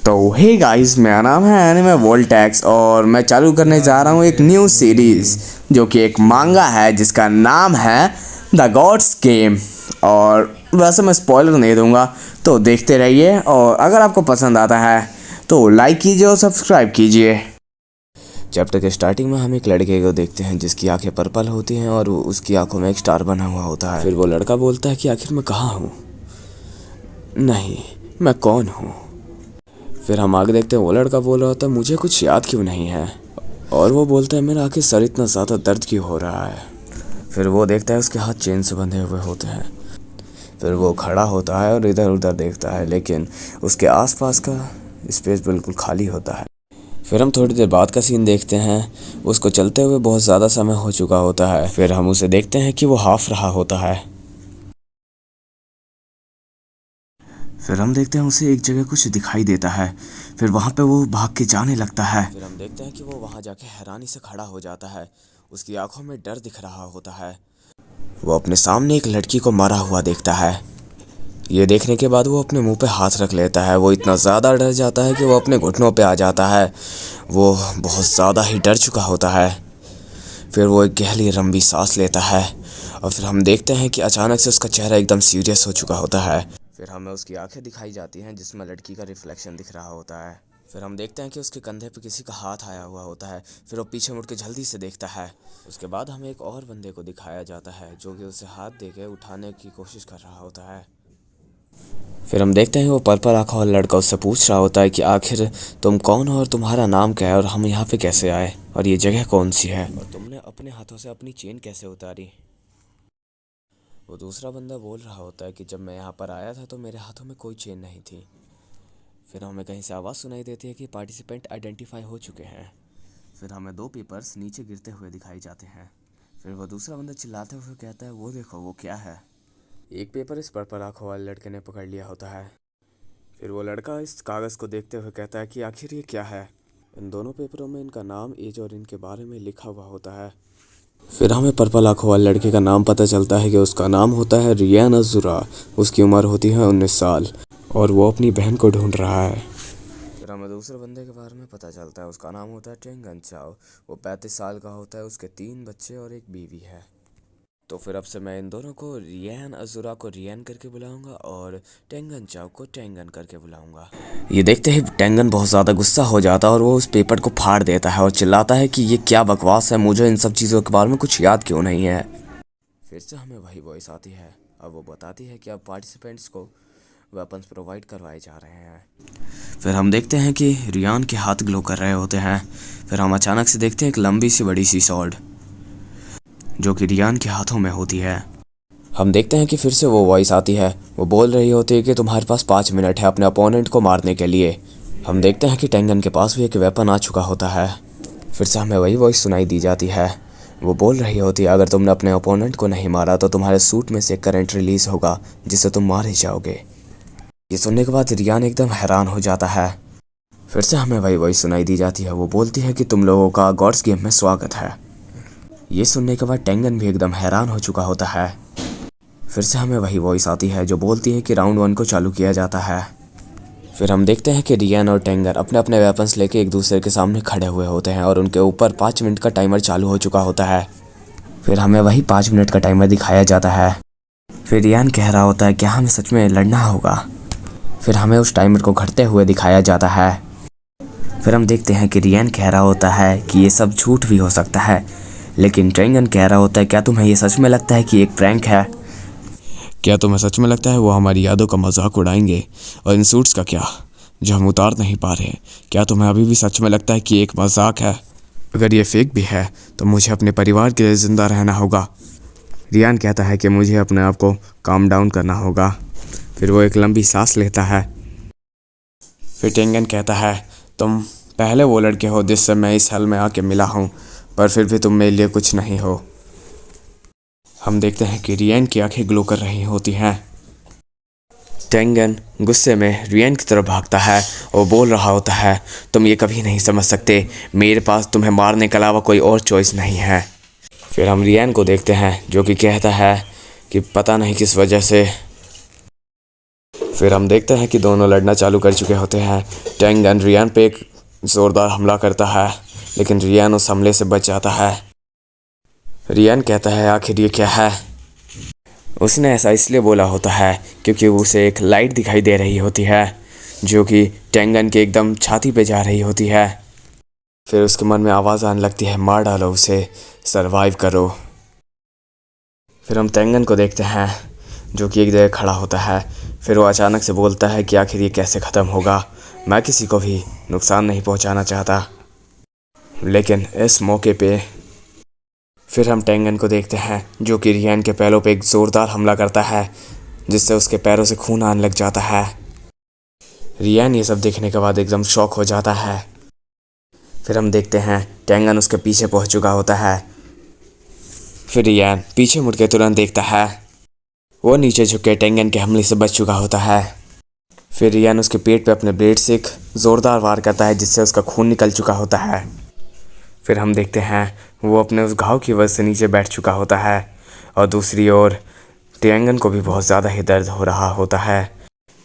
तो hey guys, मेरा नाम है एनिमे वोल्टेक्स और मैं चालू करने जा रहा हूँ एक न्यू सीरीज़ जो कि एक मांगा है जिसका नाम है द गॉड्स गेम। और वैसे मैं स्पॉइलर नहीं दूंगा, तो देखते रहिए और अगर आपको पसंद आता है तो लाइक कीजिए और सब्सक्राइब कीजिए। चैप्टर के स्टार्टिंग में हम एक लड़के को देखते हैं जिसकी आंखें पर्पल होती हैं और उसकी आंखों में एक स्टार बना हुआ होता है। फिर वो लड़का बोलता है कि आखिर मैं कहाँ हूँ, नहीं मैं कौन हूँ। फिर हम आगे देखते हैं वो लड़का बोल रहा होता है मुझे कुछ याद क्यों नहीं है, और वो बोलता है मेरा आखिर सर इतना ज़्यादा दर्द क्यों हो रहा है। फिर वो देखता है उसके हाथ चेन से बंधे हुए होते हैं। फिर वो खड़ा होता है और इधर उधर देखता है, लेकिन उसके आसपास का स्पेस बिल्कुल खाली होता है। फिर हम थोड़ी देर बाद का सीन देखते हैं, उसको चलते हुए बहुत ज़्यादा समय हो चुका होता है। फिर हम उसे देखते हैं कि वो हाफ रहा होता है। फिर हम देखते हैं उसे एक जगह कुछ दिखाई देता है। फिर वहाँ पे वो भाग के जाने लगता है। फिर हम देखते हैं कि वो वहाँ जाके हैरानी से खड़ा हो जाता है। उसकी आंखों में डर दिख रहा होता है। वो अपने सामने एक लड़की को मरा हुआ देखता है। ये देखने के बाद वो अपने मुंह पे हाथ रख लेता है। वो इतना ज़्यादा डर जाता है कि वो अपने घुटनों पे आ जाता है। वो बहुत ज़्यादा ही डर चुका होता है। फिर वो एक गहरी लंबी सांस लेता है और फिर हम देखते हैं कि अचानक से उसका चेहरा एकदम सीरियस हो चुका होता है। फिर हमें उसकी आंखें दिखाई जाती हैं जिसमें लड़की का रिफ्लेक्शन दिख रहा होता है। फिर हम देखते हैं कि उसके कंधे पे किसी का हाथ आया हुआ होता है। फिर वो पीछे मुड़ के जल्दी से देखता है। उसके बाद हमें एक और बंदे को दिखाया जाता है जो कि उसे हाथ दे के उठाने की कोशिश कर रहा होता है। फिर हम देखते हैं वो पर्पल आँखों वाला लड़का उससे पूछ रहा होता है कि आखिर तुम कौन हो और तुम्हारा नाम क्या है और हम यहाँ पे कैसे आए और ये जगह कौन सी है और तुमने अपने हाथों से अपनी चेन कैसे उतारी। वो दूसरा बंदा बोल रहा होता है कि जब मैं यहाँ पर आया था तो मेरे हाथों में कोई चेन नहीं थी। फिर हमें कहीं से आवाज़ सुनाई देती है कि पार्टिसिपेंट आइडेंटिफाई हो चुके हैं। फिर हमें दो पेपर्स नीचे गिरते हुए दिखाई जाते हैं। फिर वो दूसरा बंदा चिल्लाते हुए कहता है वो देखो वो क्या है। एक पेपर इस पर्पल आँखों वाले लड़के ने पकड़ लिया होता है। फिर वो लड़का इस कागज़ को देखते हुए कहता है कि आखिर ये क्या है। इन दोनों पेपरों में इनका नाम, एज और इनके बारे में लिखा हुआ होता है। फिर हमें पर्पल आँखों वाले लड़के का नाम पता चलता है कि उसका नाम होता है रियान अज़ुरा। उसकी उम्र होती है 19 साल और वो अपनी बहन को ढूंढ रहा है। फिर हमें दूसरे बंदे के बारे में पता चलता है, उसका नाम होता है टेंगन चाओ। वो 35 साल का होता है, उसके 3 बच्चे और एक बीवी है। तो फिर अब से मैं इन दोनों को रियान अज़ुरा को रियान करके बुलाऊंगा और टेंगन चाओ को टेंगन करके बुलाऊंगा। ये देखते ही टेंगन बहुत ज़्यादा गुस्सा हो जाता है और वो उस पेपर को फाड़ देता है और चिल्लाता है कि ये क्या बकवास है, मुझे इन सब चीज़ों के बारे में कुछ याद क्यों नहीं है। फिर से हमें वही वॉइस आती है। अब वो बताती है कि अब पार्टिसिपेंट्स को वेपन्स प्रोवाइड करवाए जा रहे हैं। फिर हम देखते हैं कि रियान के हाथ ग्लो कर रहे होते हैं। फिर हम अचानक से देखते हैं एक लंबी सी बड़ी सी सॉर्ड जो कि रियान के हाथों में होती है। हम देखते हैं कि फिर से वो वॉइस आती है। वो बोल रही होती है कि तुम्हारे पास 5 मिनट है अपने अपोनेंट को मारने के लिए। हम देखते हैं कि टेंगन के पास भी एक वेपन आ चुका होता है। फिर से हमें वही वॉइस सुनाई दी जाती है। वो बोल रही होती है अगर तुमने अपने अपोनेंट को नहीं मारा तो तुम्हारे सूट में से करंट रिलीज होगा जिससे तुम मार ही जाओगे। ये सुनने के बाद रियान एकदम हैरान हो जाता है। फिर से हमें वही वॉइस सुनाई दी जाती है। वो बोलती है कि तुम लोगों का गॉड्स गेम में स्वागत है। ये सुनने के बाद टेंगन भी एकदम हैरान हो चुका होता है। फिर से हमें वही वॉइस आती है जो बोलती है कि राउंड 1 को चालू किया जाता है। फिर हम देखते हैं कि रियान और टेंगन अपने अपने वेपन्स लेके एक दूसरे के सामने खड़े हुए होते हैं और उनके ऊपर 5 मिनट का टाइमर चालू हो चुका होता है। फिर हमें वही 5 मिनट का टाइमर दिखाया जाता है। फिर रियान कह रहा होता है कि हमें सच में लड़ना होगा। फिर हमें उस टाइमर को घटते हुए दिखाया जाता है। फिर हम देखते हैं कि रियान कह रहा होता है कि ये सब झूठ भी हो सकता है, लेकिन टेंगन कह रहा होता है क्या तुम्हें ये सच में लगता है कि एक प्रैंक है। क्या तुम्हें सच में लगता है वो हमारी यादों का मजाक उड़ाएंगे, और इन सूट्स का क्या जो हम उतार नहीं पा रहे, क्या तुम्हें अभी भी सच में लगता है कि एक मजाक है। अगर ये फेक भी है तो मुझे अपने परिवार के लिए ज़िंदा रहना होगा। रियान कहता है कि मुझे अपने आप को काम डाउन करना होगा। फिर वो एक लंबी सांस लेता है। फिर टेंगन कहता है तुम पहले वो लड़के हो जिससे मैं इस हाल में आके मिला हूँ, पर फिर भी तुम मेरे लिए कुछ नहीं हो। हम देखते हैं कि रियान की आंखें ग्लो कर रही होती हैं। टेंगन गुस्से में रियान की तरफ भागता है और बोल रहा होता है तुम ये कभी नहीं समझ सकते, मेरे पास तुम्हें मारने के अलावा कोई और चॉइस नहीं है। फिर हम रियान को देखते हैं जो कि कहता है कि पता नहीं किस वजह से। फिर हम देखते हैं कि दोनों लड़ना चालू कर चुके होते हैं। टेंगन रियान पे एक ज़ोरदार हमला करता है, लेकिन रियान उस हमले से बच जाता है। रियान कहता है आखिर ये क्या है। उसने ऐसा इसलिए बोला होता है क्योंकि उसे एक लाइट दिखाई दे रही होती है जो कि टेंगन के एकदम छाती पे जा रही होती है। फिर उसके मन में आवाज़ आने लगती है, मार डालो उसे, सरवाइव करो। फिर हम टेंगन को देखते हैं जो कि एक जगह खड़ा होता है। फिर वो अचानक से बोलता है कि आखिर ये कैसे ख़त्म होगा, मैं किसी को भी नुकसान नहीं पहुंचाना चाहता। लेकिन इस मौके पे फिर हम टेंगन को देखते हैं जो कि रियान के पैरों पे एक ज़ोरदार हमला करता है, जिससे उसके पैरों से खून आने लग जाता है। रियान ये सब देखने के बाद एकदम शॉक हो जाता है। फिर हम देखते हैं टेंगन उसके पीछे पहुंच चुका होता है। फिर रियान पीछे मुड़ के तुरंत देखता है, वो नीचे झुक के टेंगन के हमले से बच चुका होता है। फिर रियान उसके पेट पे अपने ब्लेड से एक ज़ोरदार वार करता है, जिससे उसका खून निकल चुका होता है। फिर हम देखते हैं वो अपने उस घाव की वजह से नीचे बैठ चुका होता है और दूसरी ओर टेंगन को भी बहुत ज़्यादा ही दर्द हो रहा होता है।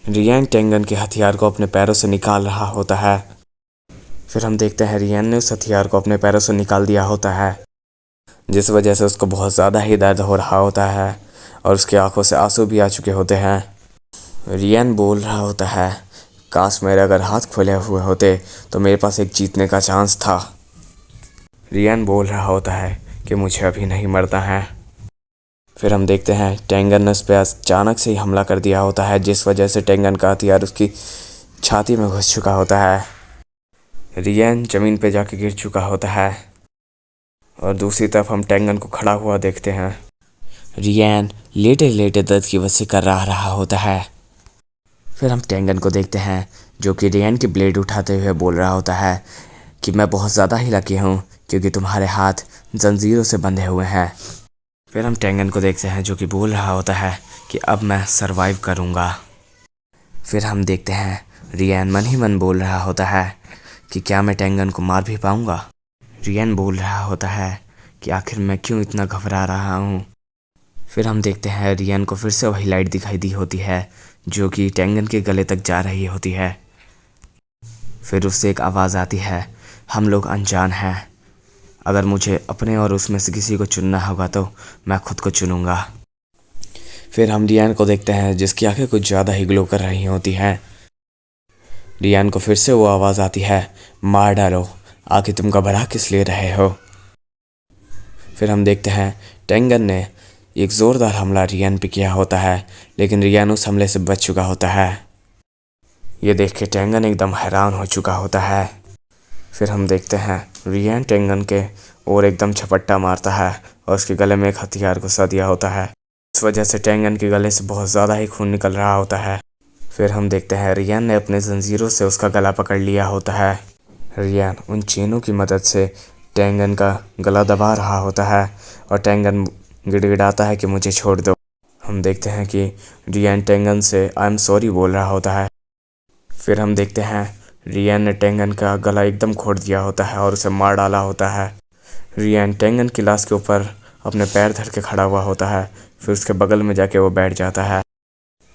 रियान टेंगन के हथियार को अपने पैरों से निकाल रहा होता है। फिर हम देखते हैं रियान ने उस हथियार को अपने पैरों से निकाल दिया होता है, जिस वजह से उसको बहुत ज़्यादा ही दर्द हो रहा होता है और उसकी आंखों से आंसू भी आ चुके होते हैं। रियान बोल रहा होता है, काश मेरे अगर हाथ खुले हुए होते तो मेरे पास एक जीतने का चांस था। रियान बोल रहा होता है कि मुझे अभी नहीं मरना है। फिर हम देखते हैं टेंगन ने उस पर अचानक से ही हमला कर दिया होता है, जिस वजह से टेंगन का हथियार उसकी छाती में घुस चुका होता है। रियान ज़मीन पे जाके गिर चुका होता है और दूसरी तरफ हम टेंगन को खड़ा हुआ देखते हैं। रियान लेटे लेटे दर्द की वजह से कर रहा होता है। फिर हम टेंगन को देखते हैं जो कि रियान की ब्लेड उठाते हुए बोल रहा होता है कि मैं बहुत ज़्यादा ही लकी हूँ क्योंकि तुम्हारे हाथ जंजीरों से बंधे हुए हैं। फिर हम टेंगन को देखते हैं जो कि बोल रहा होता है कि अब मैं सरवाइव करूँगा। फिर हम देखते हैं रियान मन ही मन बोल रहा होता है कि क्या मैं टेंगन को मार भी पाऊँगा। रियान बोल रहा होता है कि आखिर मैं क्यों इतना घबरा रहा हूँ। फिर हम देखते हैं रियान को फिर से वही लाइट दिखाई दी होती है जो कि टेंगन के गले तक जा रही होती है। फिर उससे एक आवाज़ आती है, हम लोग अनजान हैं, अगर मुझे अपने और उसमें से किसी को चुनना होगा तो मैं खुद को चुनूँगा। फिर हम रियान को देखते हैं जिसकी आंखें कुछ ज़्यादा ही ग्लो कर रही होती हैं। रियान को फिर से वो आवाज़ आती है, मार डालो, आखिर तुम घबरा किस लिए रहे हो। फिर हम देखते हैं टेंगन ने एक ज़ोरदार हमला रियान पे किया होता है, लेकिन रियान उस हमले से बच चुका होता है। ये देख के टेंगन एकदम हैरान हो चुका होता है। फिर हम देखते हैं रियान टेंगन के और एकदम झपट्टा मारता है और उसके गले में एक हथियार घुसा दिया होता है। इस वजह से टेंगन के गले से बहुत ज़्यादा ही खून निकल रहा होता है। फिर हम देखते हैं रियान ने अपने जंजीरों से उसका गला पकड़ लिया होता है। रियान उन चेनों की मदद से टेंगन का गला दबा रहा होता है और टेंगन गिड़गिड़ाता है कि मुझे छोड़ दो। हम देखते हैं कि रियान टेंगन से आई एम सॉरी बोल रहा होता है। फिर हम देखते हैं रियान ने टेंगन का गला एकदम घोट दिया होता है और उसे मार डाला होता है। रियान टेंगन की लाश के ऊपर अपने पैर धर के खड़ा हुआ होता है। फिर उसके बगल में जाके वो बैठ जाता है।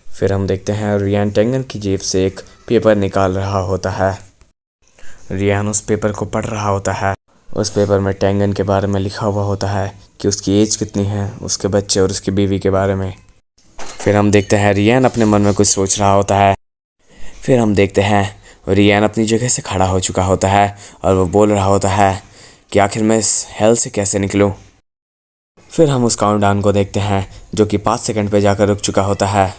फिर हम देखते हैं रियान टेंगन की जेब से एक पेपर निकाल रहा होता है। रियान उस पेपर को पढ़ रहा होता है। उस पेपर में टेंगन के बारे में लिखा हुआ होता है कि उसकी एज कितनी है, उसके बच्चे और उसकी बीवी के बारे में। फिर हम देखते हैं रियान अपने मन में कुछ सोच रहा होता है। फिर हम देखते हैं रियान अपनी जगह से खड़ा हो चुका होता है और वो बोल रहा होता है कि आखिर मैं इस हेल से कैसे निकलूं। फिर हम उस काउंटडाउन को देखते हैं जो कि 5 सेकंड पे जाकर रुक चुका होता है।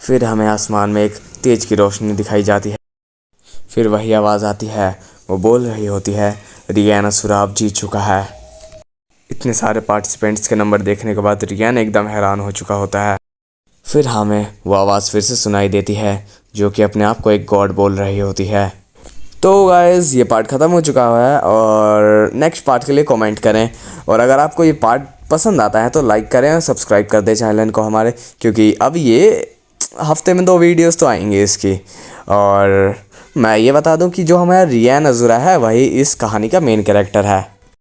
फिर हमें आसमान में एक तेज की रोशनी दिखाई जाती है। फिर वही आवाज़ आती है, वो बोल रही होती है, रियान असुराब जीत चुका है। इतने सारे पार्टिसिपेंट्स के नंबर देखने के बाद रियान एकदम हैरान हो चुका होता है। फिर हमें वो आवाज़ फिर से सुनाई देती है जो कि अपने आप को एक गॉड बोल रही होती है। तो गाइस ये पार्ट ख़त्म हो चुका है और नेक्स्ट पार्ट के लिए कमेंट करें, और अगर आपको ये पार्ट पसंद आता है तो लाइक करें और सब्सक्राइब कर दें चैनल को हमारे, क्योंकि अब ये हफ्ते में 2 वीडियोस तो आएंगे इसकी। और मैं ये बता दूं कि जो हमारा रियान अज़ुरा है वही इस कहानी का मेन कैरेक्टर है।